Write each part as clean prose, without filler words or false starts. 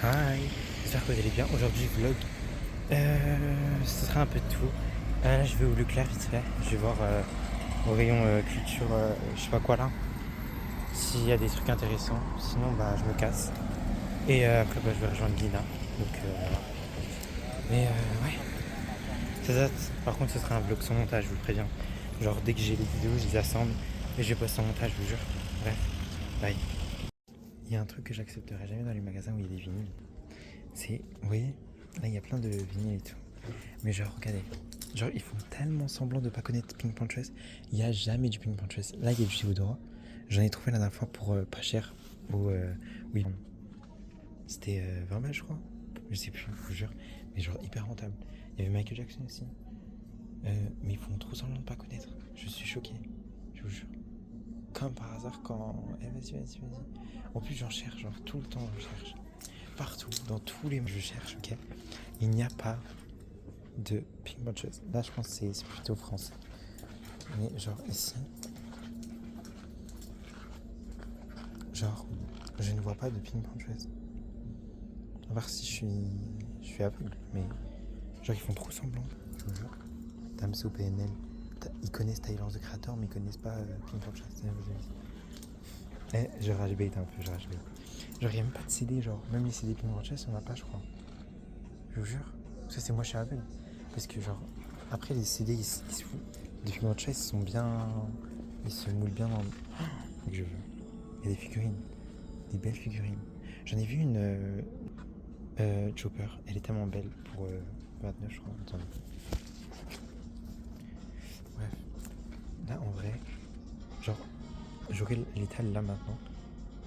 Hi, j'espère que vous allez bien. Aujourd'hui, vlog. Ce sera un peu de tout. Là, je vais au Leclerc vite fait. Je vais voir au rayon culture, je sais pas quoi là, s'il y a des trucs intéressants. Sinon, bah, je me casse. Et après, bah, je vais rejoindre Lina. Donc, voilà. Mais ouais, ça date. Par contre, ce sera un vlog sans montage, je vous le préviens. Genre, dès que j'ai les vidéos, je les assemble et je les poste en montage, je vous jure. Bref, bye. Il y a un truc que j'accepterai jamais dans les magasins où il y a des vinyles. C'est, vous voyez, là, il y a plein de vinyles et tout. Mais genre, regardez. Genre, ils font tellement semblant de pas connaître Pink Panthers. Il n'y a jamais du Pink Panthers. Là, il y a du Théodora. J'en ai trouvé la dernière fois pour pas cher. Oui, c'était 20 balles, je crois. Je sais plus, je vous jure. Mais genre, hyper rentable. Il y avait Michael Jackson aussi. Mais ils font trop semblant de pas connaître. Je suis choqué. Je vous jure. Comme par hasard, quand. Eh, vas-y. En plus, j'en cherche, genre, tout le temps, je cherche. Partout, dans tous les. Je cherche, ok. Il n'y a pas de Pink Bunches. Là, je pense que c'est plutôt français. Mais genre ici, genre, je ne vois pas de Pink Bunches. À voir si je suis aveugle, mais genre ils font trop semblant. Je vous jure. Damso, PNL, ils connaissent Tyler the Creator, mais ils connaissent pas Pink Bunches. Je rage bait un peu, je rage bait. Genre, il n'y a même pas de CD, genre, même les CD Pink Bunches, on n'a pas, je crois. Je vous jure. Parce que c'est moi, je suis aveugle. Parce que, genre, après, les CD, les Pink Bunches, ils sont bien. Ils se moulent bien dans le. Que je veux. Il y a des figurines. Des belles figurines. J'en ai vu une Chopper. Elle est tellement belle pour 29, je crois. Attendez. Bref. Là, en vrai, genre, j'aurais l'étal là maintenant.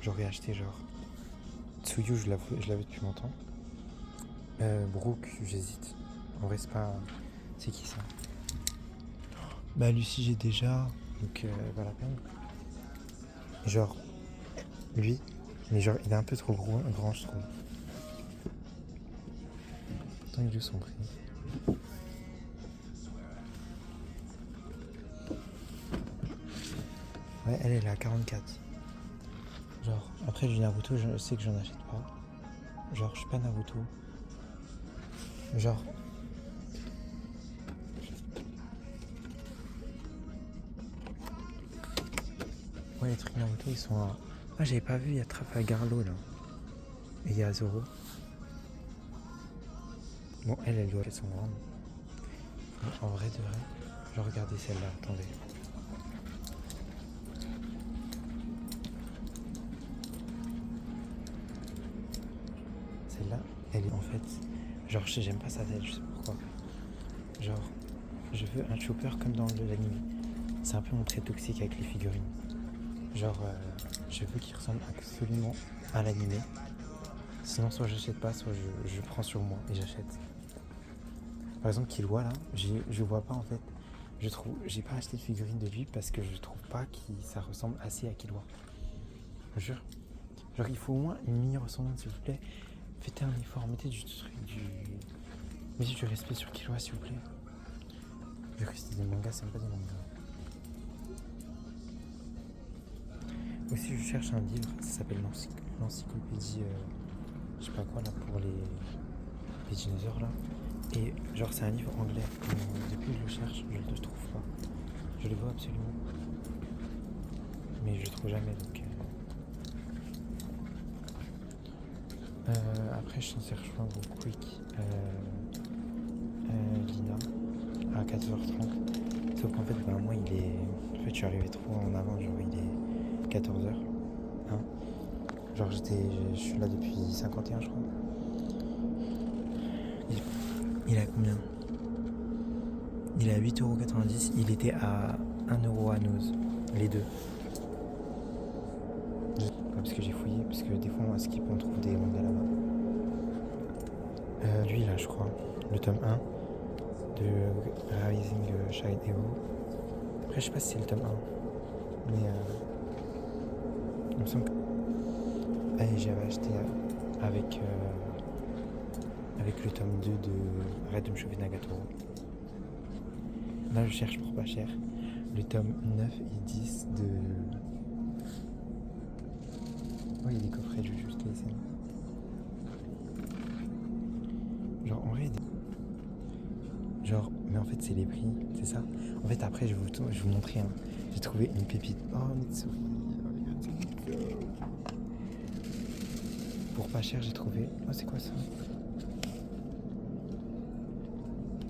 J'aurais acheté genre. Tsuyu, je la veux depuis longtemps. Brooke, j'hésite. En vrai, c'est pas. C'est qui ça? Bah, Lucie, j'ai déjà. Donc, pas la peine. Genre, lui. Mais genre, il est un peu trop grand, je trouve. Tant il joue son prix. Ouais, elle est à 44. Genre, après du Naruto, je sais que j'en achète pas. Genre, je suis pas Naruto. Genre, ouais, les trucs Naruto, ils sont à. Ah, j'avais pas vu, il y a Trafalgar Law là. Et il y a Zoro. Bon, elle doit être son grande. En vrai de vrai, je vais regarder celle-là, attendez. Celle-là, elle est en fait. Genre, j'aime pas sa tête, je sais pourquoi. Genre, je veux un chopper comme dans l'anime. C'est un peu mon trait toxique avec les figurines. Genre, je veux qu'il ressemble absolument à l'animé. Sinon, soit j'achète pas, soit je prends sur moi et j'achète. Par exemple, Killua là, je vois pas en fait. Je trouve, j'ai pas acheté de figurine de lui parce que je trouve pas que ça ressemble assez à Killua. Je jure. Genre, il faut au moins une mini-ressemblance, s'il vous plaît. Faites un effort, mettez mettez du respect sur Killua, s'il vous plaît. Vu que c'était des mangas, c'est même pas des mangas. Aussi, je cherche un livre, ça s'appelle l'encyclopédie, je sais pas quoi là, pour les dinosaures là. Et genre, c'est un livre anglais. Mais depuis que je le cherche, je le trouve pas. Je le veux absolument. Mais je le trouve jamais donc. Après, je suis censé rejoindre Quick Lina à 14h30. Sauf qu'en fait, bah, moi, il est. En fait, je suis arrivé trop en avant, genre, il est 14h. Hein, genre, je suis là depuis 51, je crois. Il a combien? Il est à 8,90€. Il était à 1€ à Nose. Les deux. Parce que j'ai fouillé, parce que des fois on skip, on trouve des mangas là-bas. Lui là, je crois, le tome 1 de Rising Shine Evo. Après, je sais pas si c'est le tome 1, mais il me semble que. Ah, j'avais acheté avec le tome 2 de Arrête de me chauffer Nagatoro. Là, je cherche pour pas cher le tome 9 et 10 de. Oh, il y a des coffrets de Jujutsu Kaisen. genre, mais en fait c'est les prix, c'est ça. En fait après je vais vous montrer, hein. J'ai trouvé une pépite. Oh Mitsuri, pour pas cher j'ai trouvé. Oh c'est quoi ça?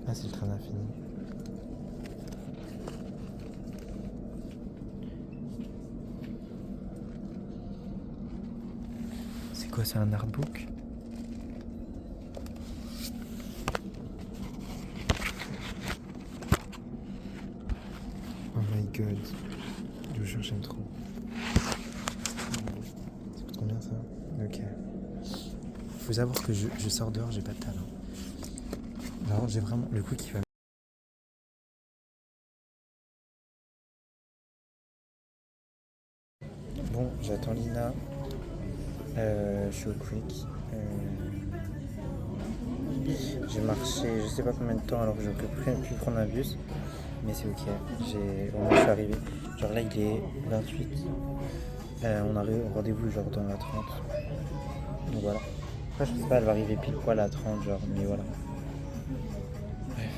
Ah c'est le train d'infini. C'est quoi, c'est un artbook? Oh my god, je vous jure j'aime trop. Ça coûte combien ça? Ok. Faut savoir que je sors dehors, j'ai pas de talent. Alors j'ai vraiment le coup qui va. Bon, j'attends Lina. Je suis au Quick. J'ai marché je sais pas combien de temps alors que j'aurais pu prendre un bus. Mais c'est ok. Au moins je suis arrivé. Genre là il est 28. On arrive au rendez-vous genre dans la 30. Donc voilà. Après je sais pas, elle va arriver pile poil à 30 genre, mais voilà. Bref.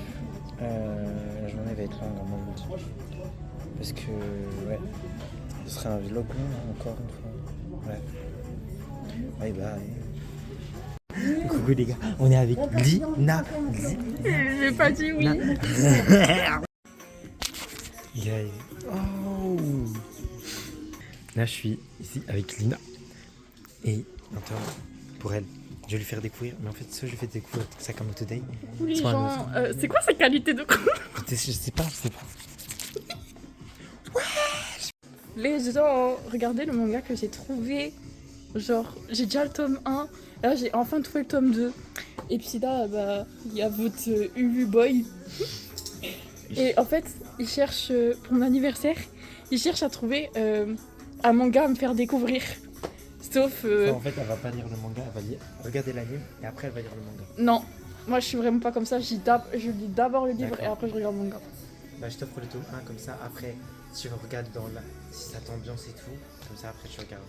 La journée va être longue à mon avis. Parce que ouais. Ce serait un vlog long encore une fois. Ouais. Bye bye. Coucou les gars, on est avec Lina. J'ai pas dit oui. Yeah. Oh. Là je suis ici avec Lina. Et attends, pour elle, je vais lui faire découvrir. Mais en fait, soit je lui fais découvrir Sakamoto Today. Oui, genre, c'est quoi sa qualité de coupe? Je sais pas. Les gens, regardez le manga que j'ai trouvé. Genre, j'ai déjà le tome 1. Là, j'ai enfin trouvé le tome 2. Et puis là, bah, il y a votre Ulu Boy. Et en fait, il cherche, pour mon anniversaire, il cherche à trouver un manga à me faire découvrir. Sauf... En fait, elle va pas lire le manga, elle va lire, regarder l'anime et après elle va lire le manga. Non, moi je suis vraiment pas comme ça. Je lis d'abord le livre. D'accord. Et après je regarde le manga. Bah, je t'offre le tome 1 comme ça. Après, tu regardes si ça t'ambiance et tout. Comme ça, après, tu regardes.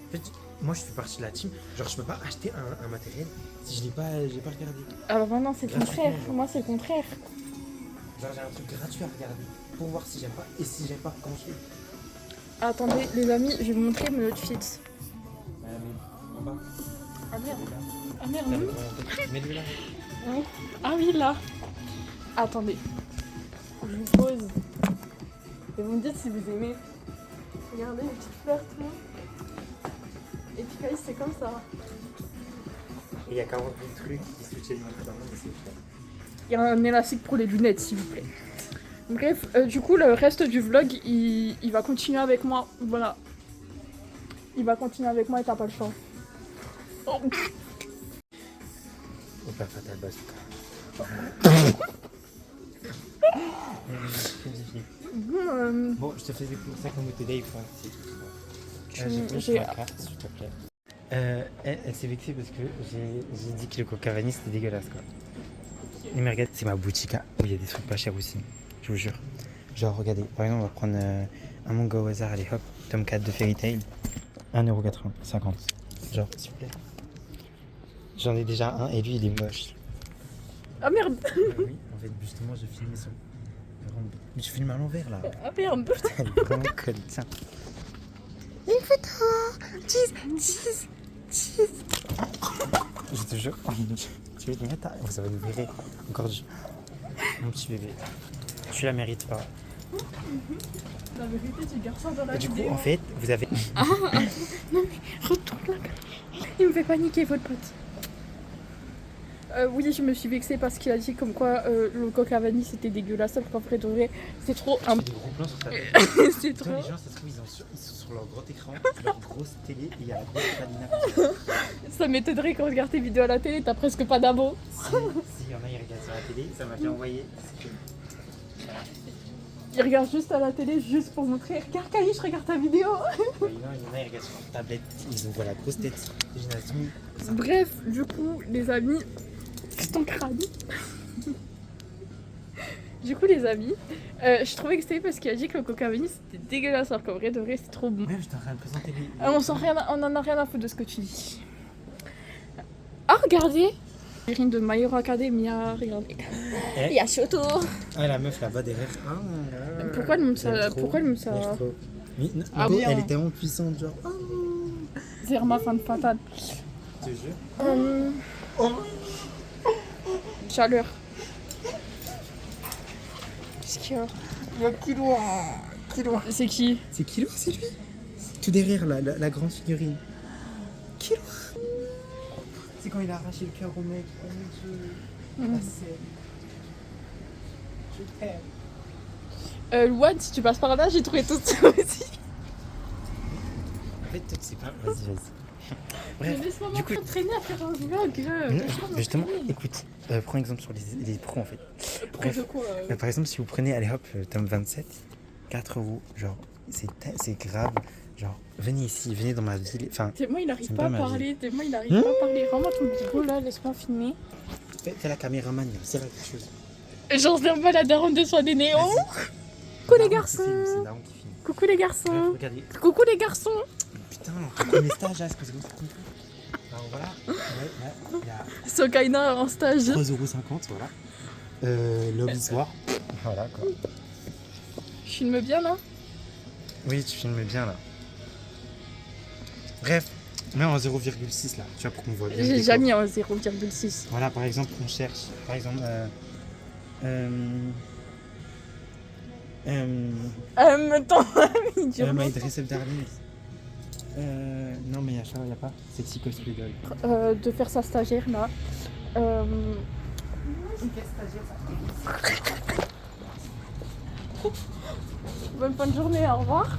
En fait, moi je fais partie de la team. Genre, je peux pas acheter un matériel si je l'ai pas regardé. Alors maintenant c'est le contraire. Moi c'est le contraire. Genre, j'ai un truc gratuit à regarder pour voir si j'aime pas. Et si j'aime pas, comment je fais? Attendez les amis, je vais vous montrer mes outfits. En bas. Ah merde. Ah merde. Mets-le là. Ah oui là. Attendez. Je vous pose. Et vous me dites si vous aimez. Regardez les petites fleurs tout. Et puis Caïs c'est comme ça. Et il y a 40 000 trucs qui se tiennent dans le mais c'est cher. Il y a un élastique pour les lunettes s'il vous plaît. Bref, du coup le reste du vlog il va continuer avec moi. Voilà. Il va continuer avec moi et t'as pas le choix. Oh. Pas fatal bazooka. Bon, je te fais découvrir ça comme Today, quoi. C'est tout. J'ai ma carte, s'il te plaît. Elle s'est vexée parce que j'ai dit que le Coca Vanille c'était dégueulasse, quoi. Mais regarde, c'est ma boutique où il y a des trucs pas chers aussi. Je vous jure. Genre, regardez, par exemple, on va prendre un manga au hasard, allez hop, tome 4 de Fairy Tail. 1,50€. Genre, s'il vous plaît. J'en ai déjà un et lui il est moche. Ah merde. Oui, en fait, justement, je filmais son. Mais je filme à l'envers là. Ah merde. Elle est vraiment conne, tiens. Une photo. Cheese. Je te jure. Tu veux les mettre à... Vous avez le verrez. Encore du. Mon petit bébé. Tu la mérites pas. La vérité, tu gardes ça dans la Et du vidéo. coup, en fait, vous avez. Ah non mais retourne là. Il me fait paniquer votre pote. Oui, je me suis vexée parce qu'il a dit comme quoi le coca vanille c'était dégueulasse, alors qu'en vrai de vrai c'est trop Je fais des gros plans sur ta tête. c'est Toi, trop. les gens, ça se trouve, ils sont sur leur gros écran, leur grosse télé, et il y a la grosse Palina. Ça m'étonnerait quand on regarde tes vidéos à la télé, t'as presque pas d'abos. Si y en a, ils regardent sur la télé, ça m'a fait envoyer. Ils regardent juste à la télé juste pour montrer regarde Kali, je regarde ta vidéo. Il y en a, ils regardent sur leur tablette, ils voient la grosse tête. J'ai une zoom. Bref, du coup, les amis, c'est ton crâne. Du coup, les amis, je trouvais que c'était parce qu'il a dit que le coca vanille c'était dégueulasse, alors qu'en vrai de vrai c'est trop bon. Ouais, je t'en train de présenter les. On en a rien à foutre de ce que tu dis. Ah, regardez, Ballerine de My Hero Academia, regardez. Eh. Il y a Shoto. Ah, la meuf là-bas derrière. Ah, Pourquoi elle me ça j'aime trop. Pourquoi elle me ça Moi, je trouve. Mais, non, Ah mais bon. elle est tellement puissante, genre. C'est vraiment fan fatale. Je te jure. Chaleur. Qu'est-ce qu'il y a? Il y a Killua. C'est qui? C'est Killua, c'est lui. Tout derrière, la grande figurine. Killua. C'est quand il a arraché le cœur au mec. Oh mon dieu. La scène. Je t'aime. Louane, si tu passes par là, j'ai trouvé tout ça aussi. En fait, c'est pas. Vas-y. Mais Bref, laisse-moi du coup. m'entraîner à faire un vlog. Non, mais justement, écoute, prends exemple sur les pros en fait. Bref, par exemple, si vous prenez, allez hop, tome 27, 4 €, genre, c'est grave. Genre, venez ici, venez dans ma ville. Enfin, Moi, il arrive c'est pas à pas ma parler. Moi, il arrive pas à parler. Vraiment, ton bigot là, laisse-moi filmer. fais la caméraman, c'est là quelque chose. Genre, c'est pas la daronne de soins des néons. Coucou les garçons. C'est Daron qui filme. Coucou les garçons. Bref, regardez. Coucou les garçons. Putain, premier stage, là, c'est parce que vous compris. Alors voilà, il y a Sokaina en stage. 3,50 €, voilà. Love is War. Voilà quoi. Je filme bien là. Oui, tu filmes bien là. Bref, mets en 0,6 là, tu vois, pour qu'on voit bien. le J'ai décor. déjà mis en 0,6. Voilà, par exemple, on cherche. Par exemple, Attends, idiot. My Dress Up Darling. Non, mais il y a pas. Sexy Cosplay Doll. De faire sa stagiaire là. Bonne fin de journée, au revoir.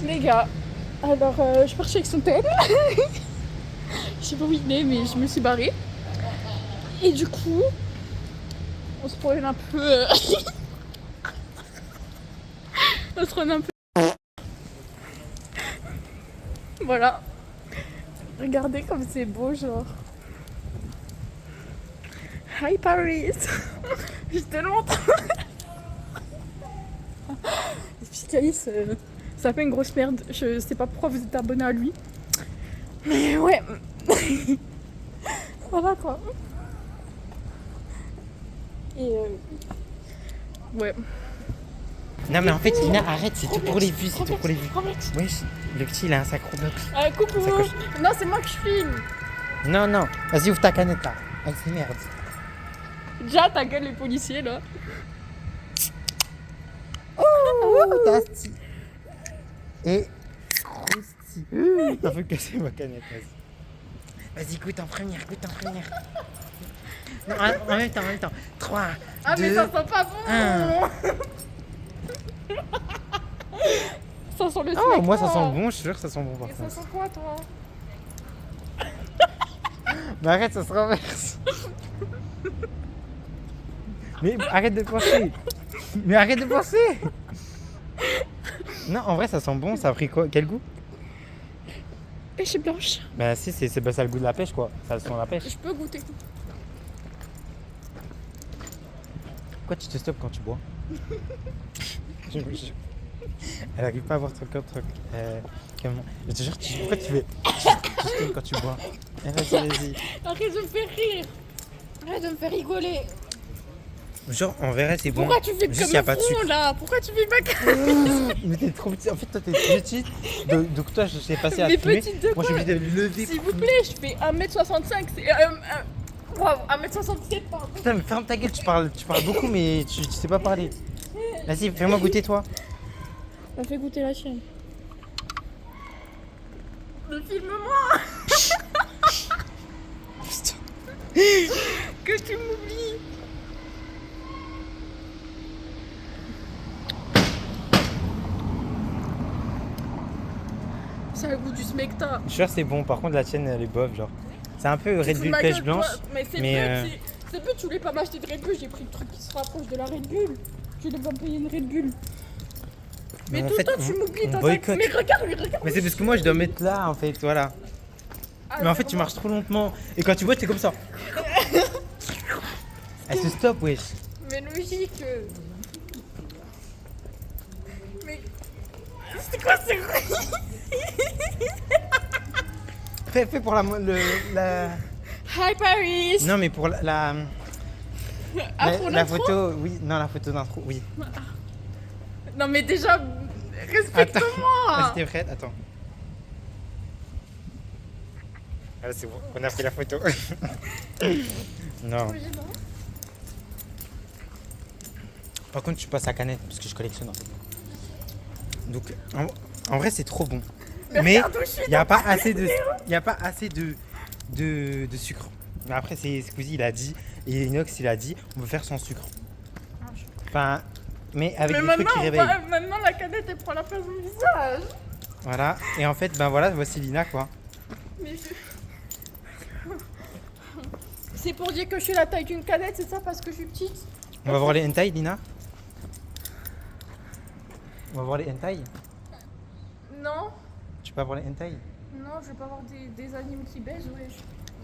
Les gars, alors je pars chez Exontel. Je sais pas où il est, mais je me suis barrée. Et du coup, on se promène un peu. On se promène un peu. Voilà. Regardez comme c'est beau, genre. Hi Paris. J'ai tellement trop. Fiscaliste, ça fait une grosse merde. Je sais pas pourquoi vous êtes abonné à lui. Mais ouais. Voilà quoi. Et ouais. Non, mais en fait, Lina, arrête, c'est tout pour les vues, c'est tout pour les vues. Wesh, le petit, il a un sacro bloc. Coucou. Ça coche. Non, c'est moi que je filme. Non, non, vas-y, ouvre ta canette là. Ah, c'est merde. Déjà, ta gueule les policiers là. Oh, Dasti. Et. Crousti. T'as fait casser ma canette, vas-y. Vas-y, goûte en première, Non, en même temps. 3, Ah, 2, mais ça sent pas bon. 1. Ça sent le Oh, snack, moi ça toi. sent bon, je suis sûr que ça sent bon par Et ça contre. sent quoi, toi? Mais arrête, ça se renverse. Mais arrête de penser. Mais arrête de penser. Non, en vrai, ça sent bon. Ça a pris quoi? Quel goût? Pêche blanche. Bah si, c'est bah, ça a le goût de la pêche quoi. Ça sent la pêche. Je peux goûter. Pourquoi tu te stoppes quand tu bois? Je me jure. Elle arrive pas à voir truc. Comment? Je te jure, pourquoi tu fais. Tu stoppes quand tu bois? Eh, vas-y. Arrête de me faire rire. Arrête de me faire rigoler. Genre, en vrai, c'est bon. Pourquoi tu fais Juste, comme y a le pas de front sucre. là? Pourquoi tu fais ma gueule? Mais t'es trop petit. En fait, toi, t'es petite. Donc, toi, je sais passer à Mais fumer. petite de Moi, je suis quoi? obligé de me lever. S'il pour vous plaît, je fais 1m65. C'est. Wow, 1m67, pardon. Putain, mais ferme ta gueule, tu parles beaucoup, mais tu sais pas parler. Vas-y, fais-moi goûter, toi. On fait goûter la chienne. Mais filme-moi. Que tu m'oublies. C'est le goût du smecta. Je suis sûr que c'est bon, par contre, la tienne, elle est bof, genre. C'est un peu Red Tu te fous Bull de ma pêche gueule, blanche. toi. Mais c'est mais, c'est peu, tu voulais pas m'acheter de Red Bull, j'ai pris le truc qui se rapproche de la Red Bull. Tu voulais pas me payer une Red Bull. Mais en tout le fait, temps tu m'oublies on dans ta... boycotte. Mais regarde. Mais c'est parce que moi, je dois mettre là, en fait, voilà. Ah, Mais en fait, tu marches trop lentement. Et quand tu bois, t'es comme ça. Elle se stoppe, wesh. Mais logique. Mais... C'est quoi ce bruit? Fais pour la... Hi Paris. Non, mais pour Ah, pour la l'intro. photo, oui. Non, la photo d'intro, oui. Non mais déjà, Ah, respecte-moi. c'était prête, attends. Ah, c'est bon, on a fait la photo. Non. Par contre, je passe à canette parce que je collectionne en fait. Donc, en vrai, c'est trop bon. Mais regarde où je suis il n'y a pas assez de sucre. Mais après, c'est Squeezie, il a dit, et Inox, il a dit, on peut faire sans sucre. Enfin, mais avec Mais des trucs qui réveillent. maintenant la canette elle prend la place de mon visage. Voilà, et en fait, ben voilà, voici Lina quoi. Mais c'est pour dire que je suis la taille d'une canette, c'est ça parce que je suis petite. On va voir les hentai, Lina. On va voir les hentai. Non, Tu peux voir les hentai. non, je vais pas avoir des animes qui baisent, wesh.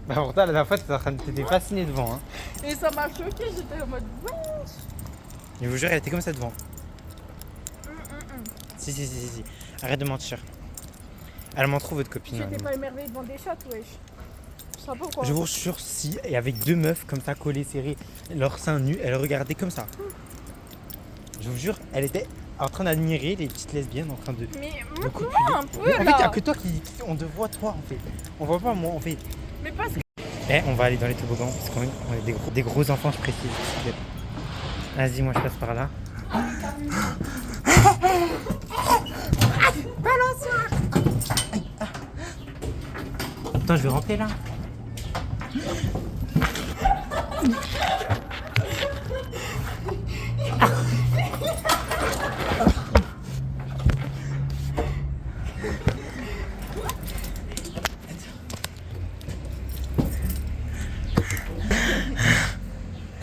Bah pourtant, la dernière fois, t'étais fasciné devant. Hein. Et ça m'a choqué, j'étais en mode wesh. Je vous jure, elle était comme ça devant. Si. Arrête de mentir. Elle m'en trouve votre copine. J'étais pas émerveillée devant des chats, wesh. Je sais pas quoi. Je vous jure, si, et avec deux meufs comme ça, collées, serrées, leurs seins nus, elle regardait comme ça. Je vous jure, elle était en train d'admirer les petites lesbiennes en train de. Mais de montre-moi copuler. un peu Mais en fait, il n'y a là. que toi on te voit, toi en fait. On voit pas moi en fait. Mais parce que On va aller dans les toboggans parce qu'on est des gros enfants, je précise. Vas-y, moi je passe par là. Attends, je vais rentrer là.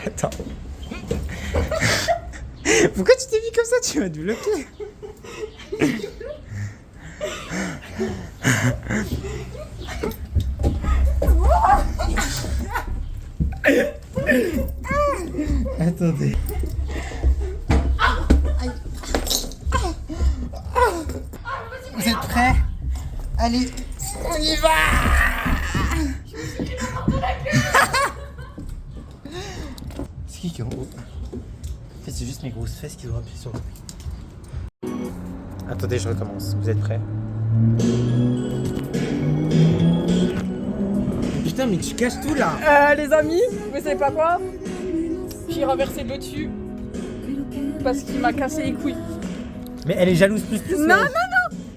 Attends. Pourquoi tu t'es mis comme ça? Tu m'as bloqué. Attendez. Vous êtes prêts? Allez, on y va! C'est qui est en haut? En fait, c'est juste mes grosses fesses qui doivent appuyer sur le. Attendez, je recommence. Vous êtes prêts? Putain, mais tu caches tout là! les amis, vous savez pas quoi? J'ai renversé de l'eau dessus parce qu'il m'a cassé les couilles. Mais elle est jalouse plus. Non.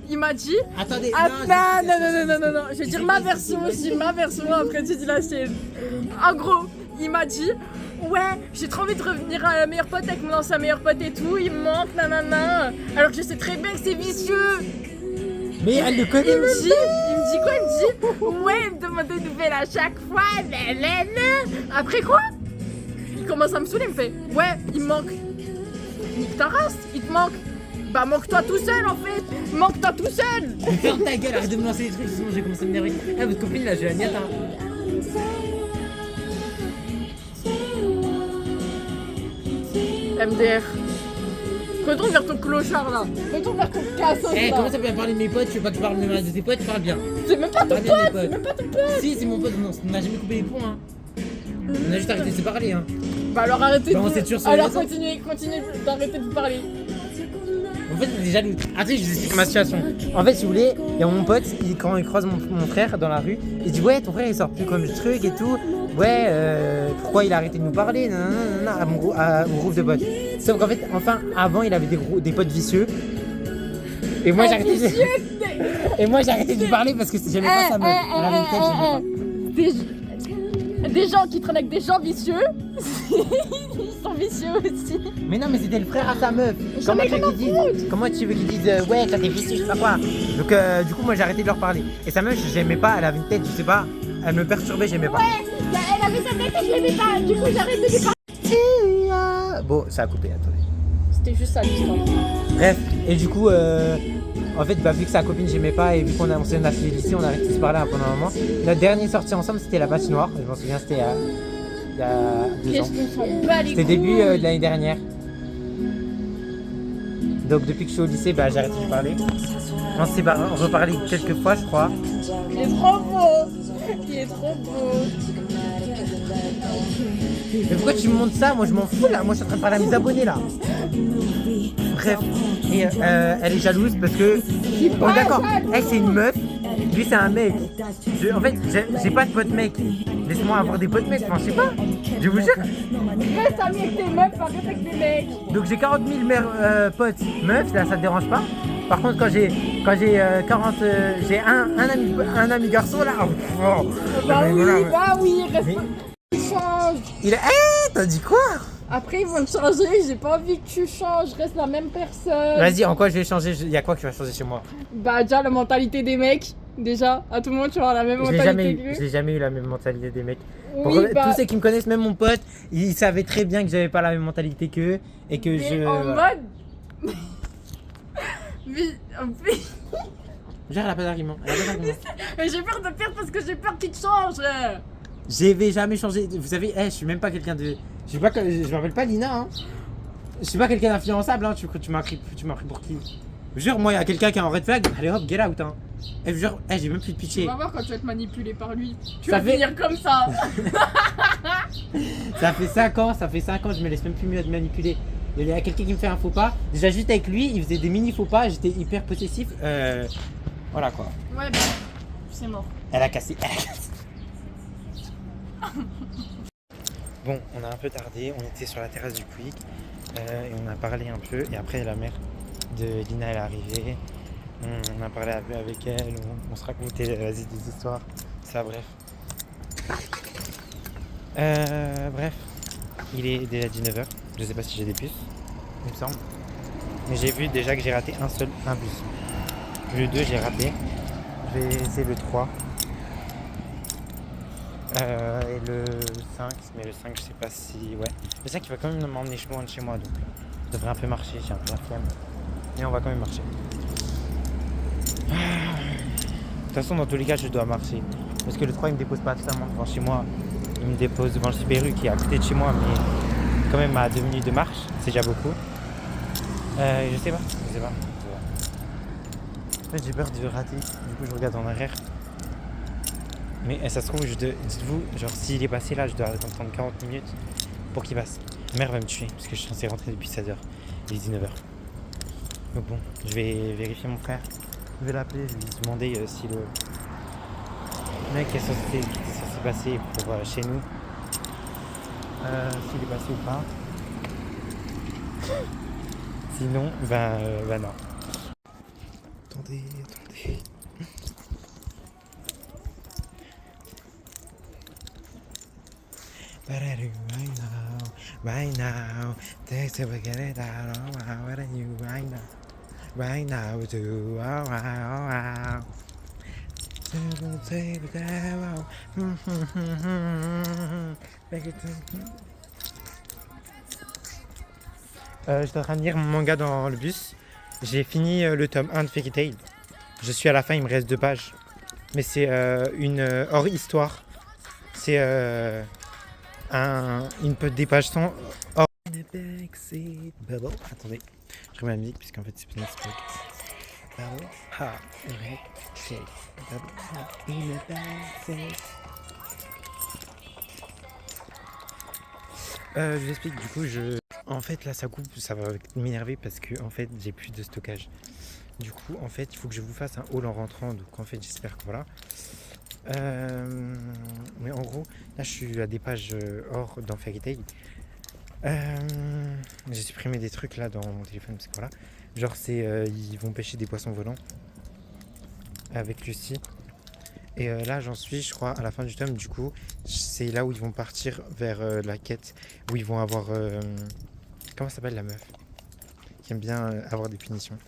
Il m'a dit. Attendez, Ah, non. Je vais dire ma version aussi, après tu dis la sienne. En gros, il m'a dit ouais, j'ai trop envie de revenir à la meilleure pote avec mon ancien meilleur pote et tout, il me manque, nanana. Alors que je sais très bien que c'est vicieux. Mais elle le connaît. Il me dit quoi? Il me dit ouais, il me demande des nouvelles à chaque fois, nanana. Après quoi? Il commence à me saouler, il me fait ouais, il me manque. Nique ta race, il te manque. Bah manque-toi tout seul en fait. Manque-toi tout seul. Ferme ta gueule, arrête de me lancer des trucs, sinon j'ai commencé à m'énerver. Ah, votre copine là, j'ai la niette. MDR. Retourne vers ton clochard là. Retourne vers ton cassos Eh, là. comment ça peut parler de mes potes? Tu veux pas que je parle de tes potes? Tu parles bien. C'est même pas ton Parle bien de mes pote, c'est potes. même pas ton pote. Si, c'est mon pote, non, on n'a jamais coupé les ponts. Hein. On a juste arrêté de se parler. Hein. Bah alors arrêtez Bah, on s'est toujours sur les alors réseaux. continuez d'arrêter de vous parler. En fait, il est jaloux. Attends, je vous explique ma situation. En fait, si vous voulez, il y a mon pote, quand il croise mon frère dans la rue, il dit ouais, ton frère il sort plus comme le truc et tout. Ouais, pourquoi il a arrêté de nous parler à mon groupe de potes. Sauf qu'en fait, enfin, avant, il avait des potes vicieux. Et moi, j'ai arrêté de... Et moi, j'ai arrêté de lui parler parce que j'aimais pas sa meuf. Elle avait une tête, j'aimais pas. Des gens qui traînent avec des gens vicieux, ils sont vicieux aussi. Mais non, mais c'était le frère à sa meuf. Comment tu veux qu'ils disent ouais, toi t'es vicieux, je sais pas quoi. Donc, du coup, moi, j'ai arrêté de leur parler. Et sa meuf, j'aimais pas, elle avait une tête, je sais pas, elle me perturbait, j'aimais pas. Elle avait sa tête et je l'aimais pas, du coup j'ai arrêté de lui parler. Bon, ça a coupé, attendez. C'était juste ça l'histoire. Bref, et du coup, en fait, vu que sa copine j'aimais pas et vu qu'on s'est fait lycée, on a arrêté de se parler pendant un moment. Notre dernière sortie ensemble, c'était la patinoire. Je m'en souviens, c'était il y a 2 ans. Qu'est-ce qu'on s'en bat les C'était début couilles. de l'année dernière. Donc depuis que je suis au lycée, bah, j'ai arrêté de parler. On reparlait quelques fois, je crois. Il est trop beau. Il est trop beau. Mais pourquoi tu me montres ça? Moi je m'en fous là, moi je suis en train de parler à mes abonnés là. Bref, et elle est jalouse parce que... Oh d'accord, elle c'est une meuf, lui c'est un mec. En fait, j'ai pas de potes mecs. Laisse-moi avoir des potes mecs, enfin je sais pas. Je vous jure. Reste ami avec tes meufs, arrête avec tes mecs. Donc j'ai 40 000 potes meufs, là ça te dérange pas. Par contre quand j'ai 40, j'ai un ami garçon là. Oh, Bah oui, reste. Tu changes. il a... Eh, t'as dit quoi? Après ils vont te changer, j'ai pas envie que tu changes, reste la même personne. Vas-y, en quoi je vais changer? Il y a quoi qui va changer chez moi? Bah déjà la mentalité des mecs, déjà, à tout le monde tu vas avoir la même Je l'ai mentalité que lui. jamais eu la même mentalité des mecs. Oui, bah, tous ceux qui me connaissent, même mon pote, ils savaient très bien que j'avais pas la même mentalité qu'eux et que mais je... en voilà. mode... mais... Genre, elle a pas d'argument. mais j'ai peur de perdre parce que j'ai peur qu'il te change. Je vais jamais changer. Vous savez, je suis même pas quelqu'un de... Je m'appelle pas Lina, hein. Je suis pas quelqu'un d'influençable, hein. Tu m'as pris pour qui? Je jure, moi, il y a quelqu'un qui est en red flag. Allez hop, get out, hein. Je jure, j'ai même plus de Tu pitié. vas voir quand tu vas être manipulé par lui. Tu Ça vas fait- finir comme ça. Ça fait 5 ans, je me laisse même plus mieux manipuler. Il y a quelqu'un qui me fait un faux pas. Déjà, juste avec lui, il faisait des mini faux pas. J'étais hyper possessif. Voilà quoi. Ouais, bah, c'est mort. Elle a cassé. Bon, on a un peu tardé. On était sur la terrasse du Quick. Et on a parlé un peu. Et après, la mère de Lina elle est arrivée. On a parlé un peu avec elle. On se racontait vas-y, des histoires. Ça, bref. Bref. Il est déjà 19h. Je sais pas si j'ai des puces. Il me semble. Mais j'ai vu déjà que j'ai raté un bus. Le 2 j'ai raté. Je vais essayer le 3. Et le 5, mais le 5 je sais pas si... Ouais. Le 5 il va quand même m'emmener loin de chez moi, donc je devrais un peu marcher, j'ai un peu la flemme. Mais on va quand même marcher. De toute façon dans tous les cas je dois marcher. Parce que le 3 il me dépose pas totalement devant chez moi. Il me dépose devant le Super U qui est à côté de chez moi, mais quand même à 2 minutes de marche, c'est déjà beaucoup. Je sais pas. En fait j'ai peur de rater, du coup je regarde en arrière. Mais ça se trouve, dites-vous, genre s'il est passé là, je dois attendre 40 minutes pour qu'il passe. Ma mère va me tuer parce que je suis censé rentrer depuis 16h. Il est 19h. Donc bon, je vais vérifier mon frère. Je vais l'appeler, je vais lui demander si le mec qui était censé passer pour chez nous, s'il est passé ou pas. Sinon, ben non. Attendez. Right now, take to get it out. What are you right now, do wow. J'étais en train de lire mon manga dans le bus. J'ai fini le tome 1 de Fairy Tail. Je suis à la fin, il me reste 2 pages. Mais c'est une hors histoire. C'est des pages sont hors. Attendez, je remets la musique puisqu'en fait c'est pas je vous explique du coup en fait là ça coupe, ça va m'énerver parce que en fait j'ai plus de stockage. Du coup en fait il faut que je vous fasse un haul en rentrant, donc en fait j'espère que voilà. Mais en gros là je suis à des pages hors dans Fairy Tail. J'ai supprimé des trucs là dans mon téléphone parce que voilà. Genre c'est ils vont pêcher des poissons volants avec Lucie. Et là j'en suis je crois à la fin du tome, du coup c'est là où ils vont partir vers la quête où ils vont avoir comment s'appelle la meuf qui aime bien avoir des punitions.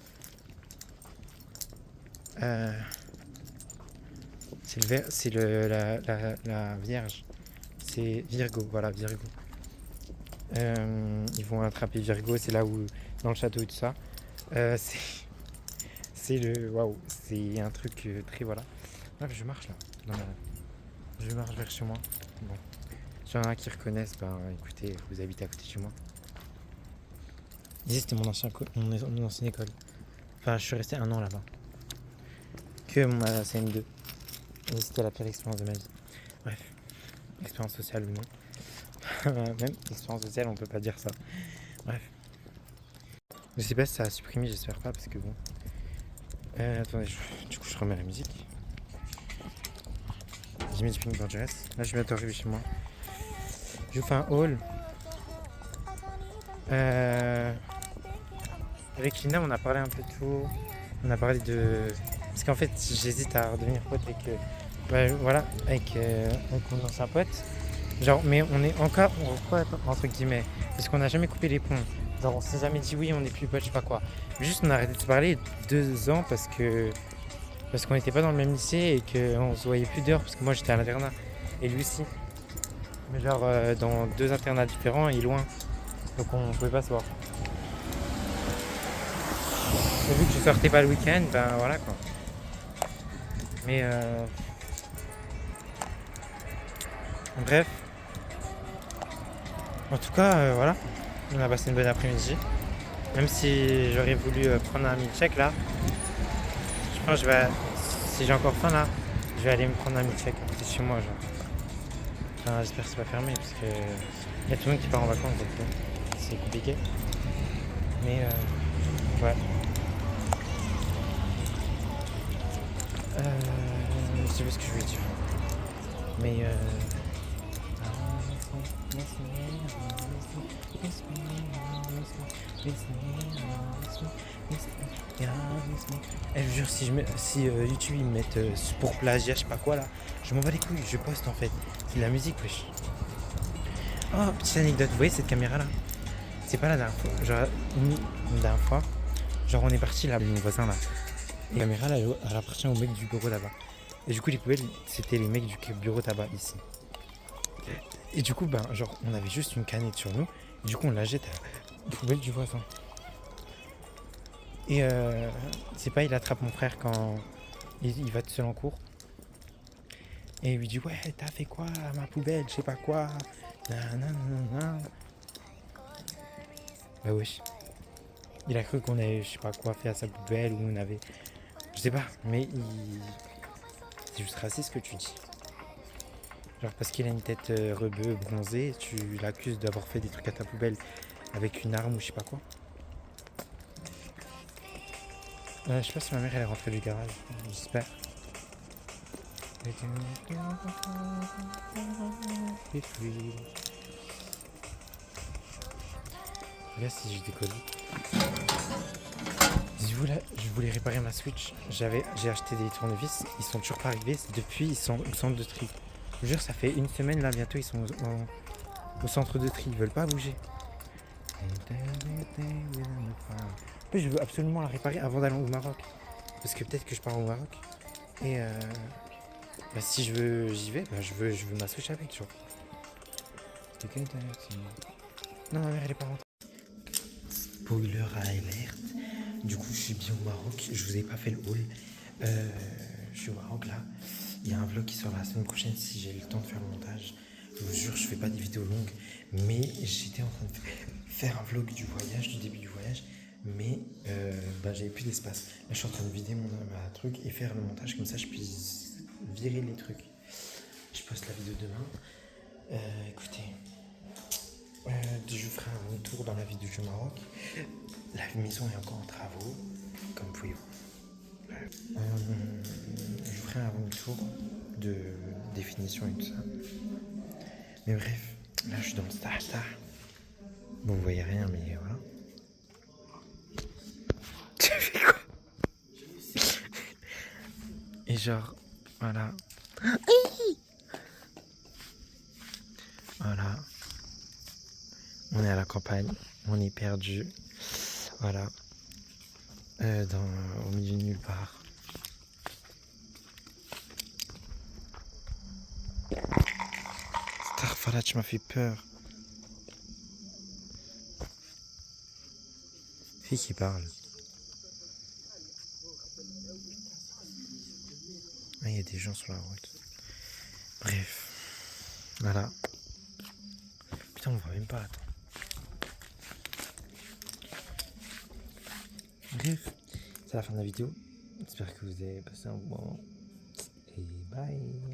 C'est la Vierge, c'est Virgo, voilà Virgo. Ils vont attraper Virgo, c'est là où dans le château et tout ça. C'est le waouh, c'est un truc très voilà. Bref, je marche là. Je marche vers chez moi. Bon, s'il y en a qui reconnaissent, ben écoutez, vous habitez à côté de chez moi. Ici, c'était mon ancienne école. Enfin, je suis resté 1 an là-bas. Que ma CM2. Et c'était la pire expérience de ma vie. Bref, expérience sociale ou non. Même expérience sociale, on peut pas dire ça. Bref. Je sais pas si ça a supprimé, j'espère pas, parce que bon. Attendez, du coup, je remets la musique. J'ai mis du Pink Dangerous. Là, je suis bientôt arrivé chez moi. Je vous fais un haul. Avec Lina, on a parlé un peu de tout. On a parlé de. Parce qu'en fait, j'hésite à redevenir pote avec mon ancien pote. Genre, mais on est encore pote, entre guillemets. Parce qu'on n'a jamais coupé les ponts. Genre, on s'est jamais dit oui, on est plus pote, je sais pas quoi. Juste, on a arrêté de se parler 2 ans parce qu'on n'était pas dans le même lycée et qu'on se voyait plus d'heures parce que moi j'étais à l'internat et lui aussi. Mais genre, dans 2 internats différents et loin. Donc, on pouvait pas se voir. Et vu que je sortais pas le week-end, ben voilà quoi. Mais bref. En tout cas, voilà. On a passé une bonne après-midi. Même si j'aurais voulu prendre un milkshake là. Je pense que si j'ai encore faim là, je vais aller me prendre un milkshake à côté de chez moi. Genre. Enfin, j'espère que c'est pas fermé parce que y a tout le monde qui part en vacances donc c'est compliqué. Mais ouais. Je sais pas ce que je voulais dire. Mais je vous jure, si YouTube ils me mettent pour plagiat, je sais pas quoi là, je m'en bats les couilles, je poste en fait. C'est de la musique, wesh. Oh, petite anecdote, vous voyez cette caméra là? C'est pas la dernière fois, genre une dernière fois, genre on est parti là, mon voisin là. Et la caméra là, elle appartient au mec du bureau là-bas. Et du coup, les poubelles, c'était les mecs du bureau tabac ici. Et du coup, ben, genre, on avait juste une canette sur nous. Et du coup, on la jette à la poubelle du voisin. Et c'est pas, il attrape mon frère quand il va tout seul en cours. Et il lui dit, ouais, t'as fait quoi à ma poubelle, je sais pas quoi. Nanana. Bah wesh. Il a cru qu'on avait, je sais pas quoi, fait à sa poubelle ou on avait. Je sais pas, mais c'est juste raciste ce que tu dis. Genre parce qu'il a une tête rebeu, bronzée, tu l'accuses d'avoir fait des trucs à ta poubelle avec une arme ou je sais pas quoi. Je sais pas si ma mère elle est rentrée du garage, j'espère. Regarde si j'ai des colis. Je voulais réparer ma Switch. J'ai acheté des tournevis, ils sont toujours pas arrivés. Depuis, ils sont au centre de tri. Je vous jure, ça fait une semaine là, bientôt ils sont au centre de tri. Ils veulent pas bouger. En fait, je veux absolument la réparer avant d'aller au Maroc. Parce que peut-être que je pars au Maroc. Et si j'y vais, je veux ma Switch avec, tu vois. Non, ma mère elle est pas rentrée. Spoiler alerte. Du coup, je suis bien au Maroc. Je vous ai pas fait le haul. Je suis au Maroc là. Il y a un vlog qui sort la semaine prochaine si j'ai le temps de faire le montage. Je vous jure, je fais pas des vidéos longues. Mais j'étais en train de faire un vlog du voyage, du début du voyage. Mais j'avais plus d'espace. Là, je suis en train de vider ma truc et faire le montage comme ça, je puisse virer les trucs. Je poste la vidéo demain. Écoutez. Je vous ferai un tour dans la ville du Maroc. La maison est encore en travaux, comme vous pouvez voir. Je vous ferai un tour de définition et tout ça. Mais bref, là je suis dans le Star. Bon, vous voyez rien, mais voilà. Tu fais quoi? Et genre, voilà. Voilà. On est à la campagne, on est perdu, voilà, au milieu de nulle part. Starfala, tu m'as fait peur. Fille qui parle. Ah, il y a des gens sur la route. Bref, voilà. Putain, on voit même pas, attends. Bref, c'est la fin de la vidéo. J'espère que vous avez passé un bon moment. Et bye.